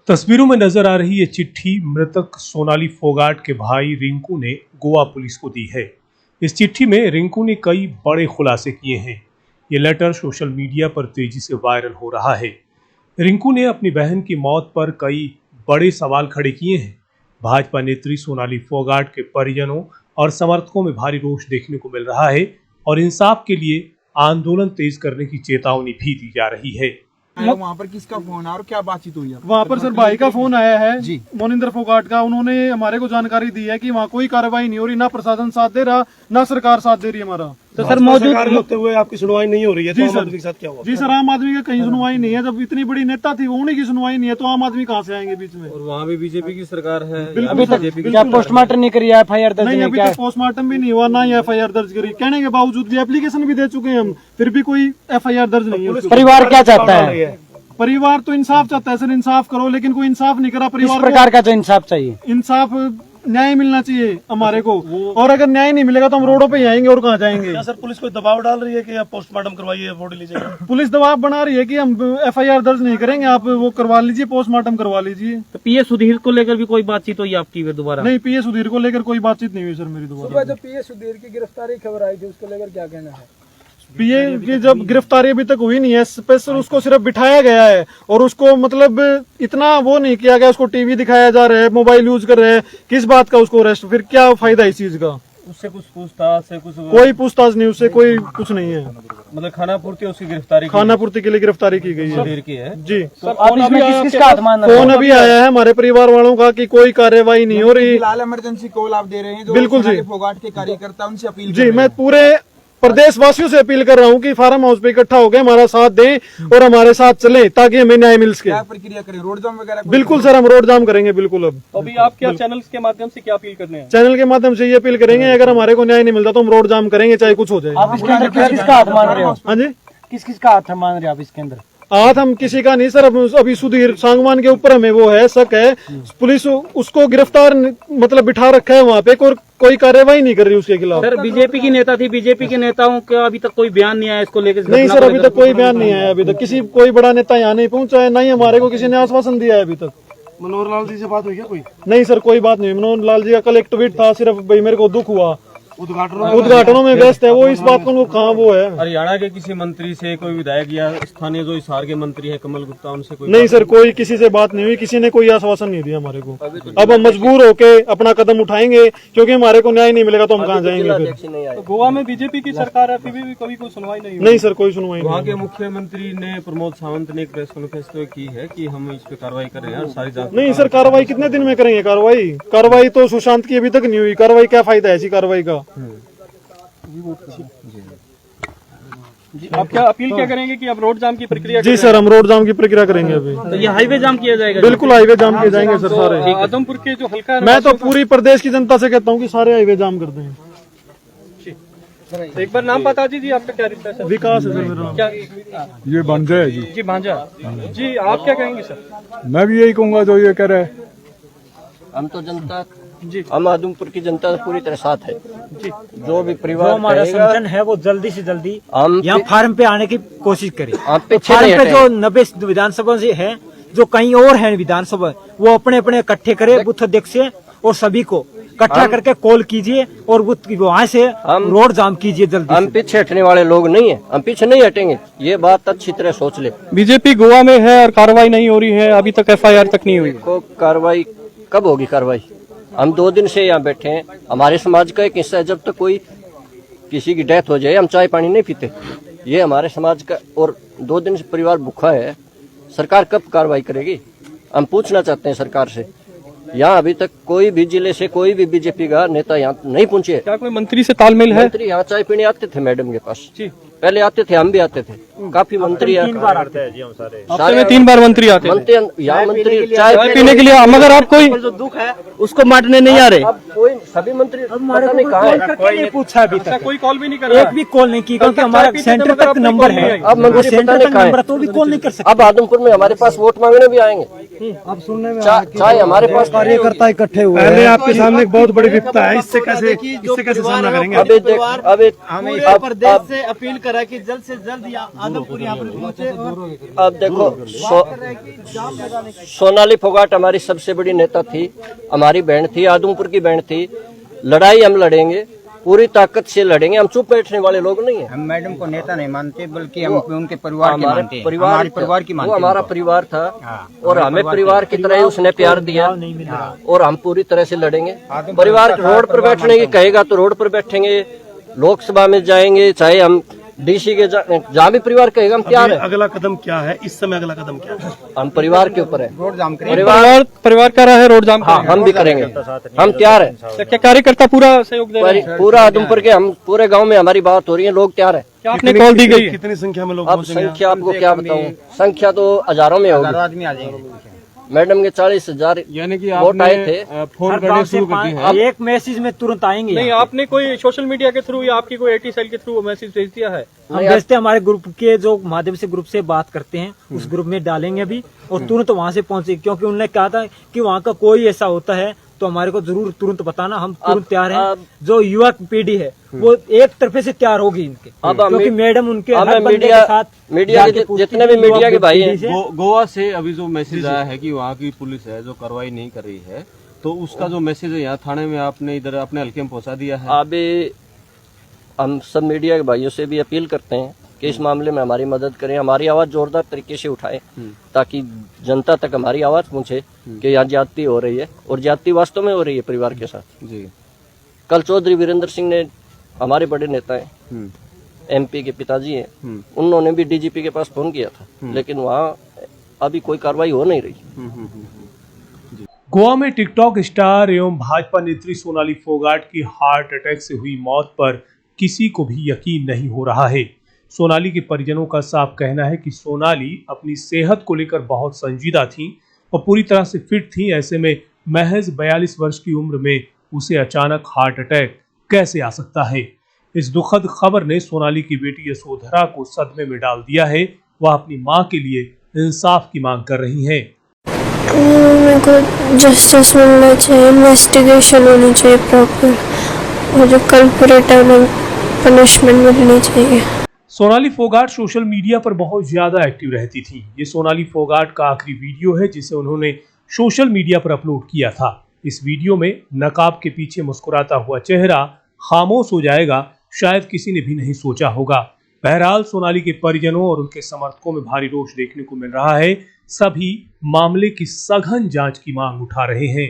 तस्वीरों में नजर आ रही ये चिट्ठी मृतक सोनाली फोगाट के भाई रिंकू ने गोवा पुलिस को दी है। इस चिट्ठी में रिंकू ने कई बड़े खुलासे किए हैं। ये लेटर सोशल मीडिया पर तेजी से वायरल हो रहा है। रिंकू ने अपनी बहन की मौत पर कई बड़े सवाल खड़े किए हैं। भाजपा नेत्री सोनाली फोगाट के परिजनों और समर्थकों में भारी रोष देखने को मिल रहा है और इंसाफ के लिए आंदोलन तेज करने की चेतावनी भी दी जा रही है। वहाँ पर किसका फोन आया और क्या बातचीत हुई है? वहाँ पर सर भाई का फोन आया है जी, मोनिंदर फोगाट का। उन्होंने हमारे को जानकारी दी है कि वहाँ कोई कार्रवाई नहीं हो रही, ना प्रशासन साथ दे रहा, ना सरकार साथ दे रही हमारा। तो सर मौजूद होते हुए आपकी सुनवाई नहीं हो रही है, जी तो सर, आम आदमी के साथ क्या हुआ? जी सर, आम आदमी का कहीं सुनवाई नहीं है। जब इतनी बड़ी नेता थी वो उन्हीं की सुनवाई नहीं है, तो आम आदमी कहाँ से आएंगे बीच में? और वहाँ भी बीजेपी की सरकार है। बिल्कुल सर, क्या पोस्टमार्टम नहीं करी, FIR दर्ज नहीं, अभी तक पोस्टमार्टम भी नहीं हुआ, ना ही FIR दर्ज करी। कहने के बावजूद भी एप्लीकेशन भी दे चुके हैं हम, फिर भी कोई FIR दर्ज नहीं है। परिवार क्या चाहता है? परिवार तो इंसाफ चाहता है सर, इंसाफ करो, लेकिन कोई इंसाफ नहीं करा परिवार। किस प्रकार का जो इंसाफ चाहिए? इंसाफ, न्याय मिलना चाहिए हमारे को, और अगर न्याय नहीं मिलेगा तो हम रोडों पे ही आएंगे और कहाँ जाएंगे। क्या सर पुलिस कोई दबाव डाल रही है कि आप पोस्टमार्टम करवाइए, बॉडी लीजिएगा? पुलिस दबाव बना रही है कि हम FIR दर्ज नहीं करेंगे, आप वो करवा लीजिए, पोस्टमार्टम करवा लीजिए। तो PS सुधीर को लेकर भी कोई बातचीत हुई आपकी दोबारा? नहीं, PS सुधीर को लेकर कोई बातचीत नहीं हुई सर मेरी दोबारा। सुबह जब PS सुधीर की गिरफ्तारी खबर आई थी, उसको लेकर क्या कहना है? PA की जब गिरफ्तारी अभी तक हुई नहीं है, स्पेशल उसको सिर्फ बिठाया गया है और उसको मतलब इतना वो नहीं किया गया। उसको टीवी दिखाया जा रहा है, मोबाइल यूज कर रहे हैं, किस बात का उसको अरेस्ट? फिर क्या फायदा इस चीज का? उससे कुछ पूछताछ से कुछ कोई पूछताछ नहीं, उससे कोई कुछ नहीं है। मतलब खाना पूर्ति उसकी गिरफ्तारी खाना पूर्ति के लिए गिरफ्तारी की गई है सुधीर की है जी। तो आप इसमें किसका हाथ मान रहे हैं? फोन अभी आया है हमारे परिवार वालों का कि कोई कार्यवाही नहीं हो रही। फिलहाल इमरजेंसी कॉल आप दे रहे हैं, जो बिल्कुल जी। फोगाट के कार्यकर्ता, उनसे अपील जी, मैं पूरे प्रदेश वासियों से अपील कर रहा हूं कि फार्म हाउस पे इकट्ठा होकर हमारा साथ दें और हमारे साथ चलें ताकि हमें न्याय मिल सके। क्या प्रक्रिया करें? रोड जाम वगैरह? बिल्कुल सर, हम रोड जाम करेंगे बिल्कुल। अब अभी आप क्या चैनल के माध्यम से क्या अपील करने हैं? चैनल के माध्यम से ये अपील करेंगे, अगर हमारे को न्याय नहीं मिलता तो हम रोड जाम करेंगे, चाहे कुछ हो जाए। आप इसके अंदर किस किसका हाथ मान रहे हो? हाँ जी, किस किसका हाथ मान रहे हो आप इसके अंदर? हाथ हम किसी का नहीं सर, अभी सुधीर सांगवान के ऊपर हमें वो है, शक है। पुलिस उसको गिरफ्तार मतलब बिठा रखा है वहाँ पे, कोई कार्रवाई नहीं कर रही उसके खिलाफ। सर बीजेपी की नेता थी, बीजेपी के नेताओं का अभी तक कोई बयान नहीं आया इसको लेकर? नहीं सर, अभी तक कोई बयान नहीं आया। अभी तक किसी कोई बड़ा नेता यहाँ नहीं पहुंचा है, ना ही हमारे को किसी ने आश्वासन दिया है अभी तक। मनोहर लाल जी से बात हुई क्या कोई? नहीं सर, कोई बात नहीं। मनोहर लाल जी का कल एक ट्वीट था, सिर्फ भाई मेरे को दुख हुआ, उद्घाटनों में व्यस्त है वो, इस बात को कहाँ वो है। हरियाणा के किसी मंत्री से, कोई विधायक या स्थानीय जो हिसार के मंत्री है कमल गुप्ता, उनसे कोई? नहीं सर, कोई किसी से बात नहीं हुई, किसी ने कोई आश्वासन नहीं दिया हमारे को। अब हम मजबूर होके अपना कदम उठाएंगे, क्योंकि हमारे को न्याय नहीं मिलेगा तो हम कहाँ जाएंगे फिर। तो गोवा में बीजेपी की सरकार है, फिर भी कभी कोई सुनवाई नहीं? नहीं सर, कोई सुनवाई वहाँ नहीं। के मुख्यमंत्री ने प्रमोद सावंत ने एक प्रेस कॉन्फ्रेंस तो की है कि हम इस पे कार्रवाई कर रहे हैं और सारी जांच। नहीं सर, कार्रवाई कितने दिन में करेंगे? कार्रवाई तो सुशांत की अभी तक नहीं हुई। कार्रवाई क्या फायदा है ऐसी कार्रवाई का? आप क्या अपील क्या करेंगे कि आप रोड जाम की प्रक्रिया? जी सर, हम रोड जाम की प्रक्रिया करेंगे अभी। तो ये हाईवे जाम किया जाएगा? बिल्कुल हाईवे जाम किए जाएंगे सर सारे। आदमपुर के जो हल्का, मैं तो पूरी प्रदेश की जनता से कहता हूँ कि सारे हाईवे जाम कर दें। एक बार नाम बता दीजिए, आपका क्या रिश्ता है? विकास है सर मेरा। क्या ये भांजा है जी। जी भांजा जी, आप क्या कहेंगे सर? मैं भी यही कहूंगा जो ये कह रहा है। हम तो जनता जी, हम आदमपुर की जनता पूरी तरह साथ है जी। जो भी परिवार हमारा कहेगा, संगठन है वो जल्दी से जल्दी हम यहाँ फार्म पे आने की कोशिश करे। हम पीछे फार्म नहीं पे जो हटेंगे। 90 विधानसभा से है, जो कहीं और है विधानसभा, वो अपने अपने इकट्ठे करे बूथ अध्यक्ष से, और सभी को इकट्ठा करके कॉल कीजिए और वहाँ से हम रोड जाम कीजिए जल्दी हम से। पीछे हटने वाले लोग नहीं है, हम पीछे नहीं हटेंगे, ये बात अच्छी तरह सोच ले। बीजेपी गोवा में है और कार्रवाई नहीं हो रही है, अभी तक FIR तक नहीं हुई। को कार्रवाई कब होगी? कार्रवाई हम 2 दिन से यहाँ बैठे हैं। हमारे समाज का एक हिस्सा है, जब तक कोई किसी की डेथ हो जाए हम चाय पानी नहीं पीते, ये हमारे समाज का। और 2 दिन से परिवार भूखा है, सरकार कब कार्रवाई करेगी? हम पूछना चाहते हैं सरकार से। यहाँ अभी तक कोई भी जिले से कोई भी बीजेपी का नेता यहाँ नहीं पहुंचे। क्या कोई मंत्री से तालमेल है? मंत्री यहाँ चाय पीने आते थे मैडम के पास जी, पहले आते थे, हम भी आते थे, काफी मंत्री तीन बार आते हैं। हफ्ते में 3 बार मंत्री आते हैं यहाँ मंत्री चाय पीने के लिए। मगर आप कोई जो दुख है उसको बांटने नहीं आ रहे। अब कोई सभी मंत्री हमारे पता को नहीं कहाँ है। कोई नहीं पूछा अभी तक, कोई कॉल भी नहीं कर रहा एक भी कॉल नहीं की, क्योंकि हमारा सेंटर तक नंबर है। अब मंत्री पता सेंटर नहीं तक कहाँ नंबर है। तो भी कॉल नहीं कर सकते। अब आदमपुर में हमारे पास वोट मांगने भी आएंगे। अब सुनने में चाय हमारे पास कार्यकर्ता इकट्ठे हुए पहले आपके सामने एक बहुत बड़ी विपदा है, इससे कैसे सामना करेंगे? अभी प्रदेश से अपील करा कि जल्द से जल्द आदमपुर यहाँ पर पहुंचे। अब देखो सोनाली फोगाट हमारी सबसे बड़ी नेता थी, हमारी बहन थी, आदमपुर की बहन थी। लड़ाई हम लड़ेंगे, पूरी ताकत से लड़ेंगे, हम चुप बैठने वाले लोग नहीं है। हम मैडम को नेता नहीं मानते, बल्कि हम उनके परिवार के मानते हैं। परिवार की मानते वो हैं। हमारा परिवार था और हमें परिवार की तरह ही उसने प्यार दिया और हम पूरी तरह से लड़ेंगे। परिवार रोड पर बैठने की कहेगा तो रोड पर बैठेंगे, लोकसभा में जाएंगे, चाहे हम डीसी के जहाँ भी परिवार कहेगा हम तैयार है। अगला कदम क्या है इस समय? अगला कदम क्या है? हम परिवार के ऊपर है, रोड जाम करेंगे। परिवार कर रहा है रोड जाम? हाँ, हम भी करेंगे, हम तैयार है। क्या कार्यकर्ता पूरा सहयोग दे रहे हैं? पूरा आदमपुर के, हम पूरे गांव में हमारी बात हो रही है, लोग तैयार है। आपने कॉल दी गई? कितनी संख्या में लोग अब संख्या आपको क्या बताऊं, संख्या तो हजारों में होगी। आदमी आ जाएंगे। मैडम के 40,000 यानी कि वोट आए थे। फोन करने शुरू कर दिए हैं। एक मैसेज में तुरंत आएंगे। नहीं, आपने कोई सोशल मीडिया के थ्रू या आपकी कोई आईटी सेल के थ्रू मैसेज भेज दिया है? हम भेजते हमारे ग्रुप के जो माध्यम से ग्रुप से बात करते हैं, उस ग्रुप में डालेंगे अभी और तुरंत वहाँ से पहुंचे, क्योंकि उन्होंने कहा था कि वहाँ का कोई ऐसा होता है तो हमारे को जरूर तुरंत बताना, हम तुरंत तैयार हैं। जो युवा पीढ़ी है वो एक तरफे से तैयार होगी इनके, क्योंकि मैडम उनके हर बंदे के साथ मीडिया जितने भी मीडिया के भाई हैं, गोवा से अभी जो मैसेज आया है कि वहाँ की पुलिस है जो कार्रवाई नहीं कर रही है, तो उसका जो मैसेज है यहाँ थाने में आपने इधर अपने हल्के में पहुँचा दिया है। अभी हम सब मीडिया के भाइयों से भी अपील करते हैं कि इस मामले में हमारी मदद करें, हमारी आवाज जोरदार तरीके से उठाएं ताकि जनता तक हमारी आवाज पहुंचे कि यहाँ ज्यादती हो रही है और ज्यादती वास्तव में हो रही है परिवार के साथ। जी, कल चौधरी वीरेंद्र सिंह ने, हमारे बड़े नेता हैं, एमपी के पिताजी हैं, उन्होंने भी डीजीपी के पास फोन किया था, लेकिन वहाँ अभी कोई कार्रवाई हो नहीं रही। गोवा में टिकटॉक स्टार एवं भाजपा नेत्री सोनाली फोगाट की हार्ट अटैक से हुई मौत पर किसी को भी यकीन नहीं हो रहा है। सोनाली के परिजनों का साफ कहना है कि सोनाली अपनी सेहत को लेकर बहुत संजीदा थीं और पूरी तरह से फिट थीं। ऐसे में महज 42 वर्ष की उम्र में उसे अचानक हार्ट अटैक कैसे आ सकता है? इस दुखद खबर ने सोनाली की बेटी यशोधरा को सदमे में डाल दिया है। वह अपनी मां के लिए इंसाफ की मांग कर रही हैं। मेरे को जस्टिस मिलना चाहिए, इन्वेस्टिगेशन होनी चाहिए प्रॉपर, और जो कल्प्रेट है उन्हें पनिशमेंट मिलनी चाहिए। सोनाली फोगाट सोशल मीडिया पर बहुत ज्यादा एक्टिव रहती थी। ये सोनाली फोगाट का आखिरी वीडियो है जिसे उन्होंने सोशल मीडिया पर अपलोड किया था। इस वीडियो में नकाब के पीछे मुस्कुराता हुआ चेहरा खामोश हो जाएगा, शायद किसी ने भी नहीं सोचा होगा। बहरहाल सोनाली के परिजनों और उनके समर्थकों में भारी रोष देखने को मिल रहा है। सभी मामले की सघन जांच की मांग उठा रहे हैं।